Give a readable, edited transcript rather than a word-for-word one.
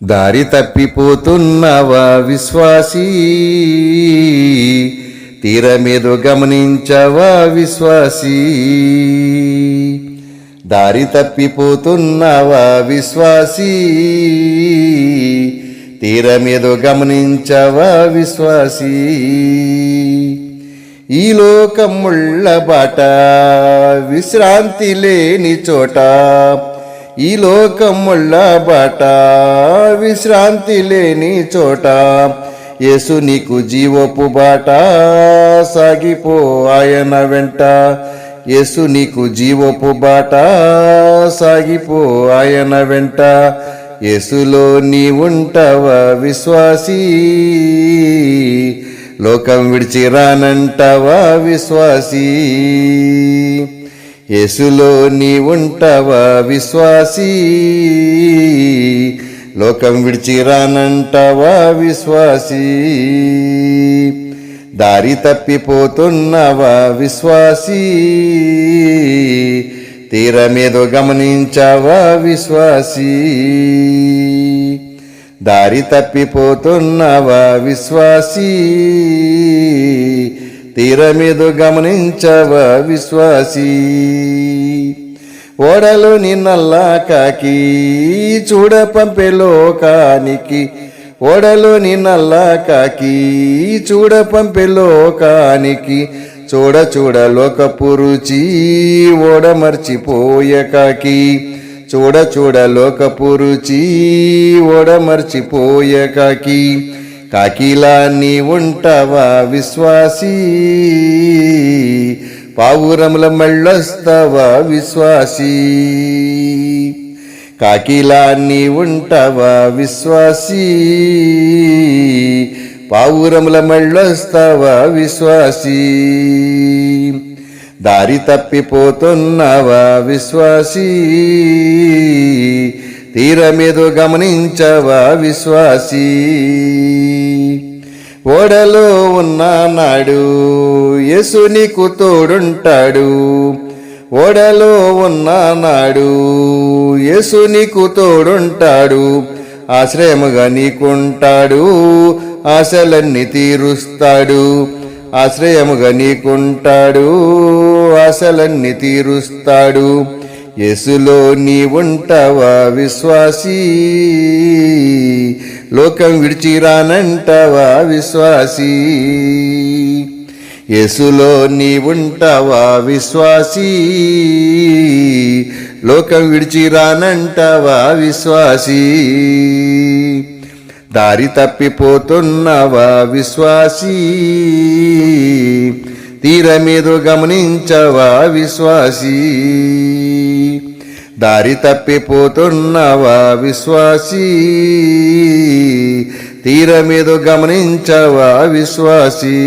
దారి తప్పిపోతున్నవా విశ్వాసీ, తీరమేదో గమనించవా విశ్వాసీ. దారి తప్పిపోతున్నవా విశ్వాసీ, తీరమేదో గమనించవా విశ్వాసీ. ఈ లోకం ముళ్ళ బాట, విశ్రాంతి లేని చోట. ఈ లోకం ముళ్ళ బాట, విశ్రాంతి లేని చోట. యేసు నీకు జీవపు బాట, సాగిపో ఆయన వెంట. యేసు నీకు జీవపు బాట, సాగిపో ఆయన వెంట. యేసులో నీ ఉంటావా విశ్వాసీ, లోకం విడిచి రానంటావా విశ్వాసీ. యేసులో నీ ఉంటావా విశ్వాసీ, లోకం విడిచి రానంటావా విశ్వాసీ. దారి తప్పిపోతున్నవా విశ్వాసీ, తీరమేదో గమనించావా విశ్వాసీ. దారి తప్పిపోతున్నవా విశ్వాసీ, తీరమేదో గమనించవా విశ్వాసీ. ఓడలోని నల్లా కాకి చూడ పంపే లోకానికి. ఓడలోని నల్లా కాకి చూడ పంపే లోకానికి. చూడ చూడ లోకపు రుచి ఓడ మర్చిపోయే కాకి. చూడ చూడ లోకపు రుచి ఓడ మర్చిపోయే కాకి. కాకిలా నీ ఉంటావా విశ్వాసీ, పావురముల మళ్ళొస్తావా విశ్వాసీ. కాకిలా నీ ఉంటావా విశ్వాసీ, పావురముల మళ్ళొస్తావా విశ్వాసీ. దారి తప్పిపోతున్నవా విశ్వాసీ, తీరమేదో గమనించవా విశ్వాసీ. ఓడలో ఉన్న నాడు యేసు నీకు తోడుంటాడు. ఓడలో ఉన్న నాడు యేసు నీకు తోడుంటాడు. ఆశ్రయముగా నీకుంటాడు, ఆశలన్నీ తీరుస్తాడు. ఆశ్రయముగా నీకుంటాడు, ఆశలన్నీ తీరుస్తాడు. యేసులో నీ ఉంటావా విశ్వాసీ, లోకం విడిచి రానంటావా విశ్వాసీ. యేసులో నీ ఉంటావా విశ్వాసీ, లోకం విడిచి రానంటావా విశ్వాసీ. దారి తప్పిపోతున్నవా విశ్వాసీ, తీరమేదో గమనించవా విశ్వాసీ. దారి తప్పిపోతున్నవా విశ్వాసీ, తీరమేదో గమనించవా విశ్వాసీ.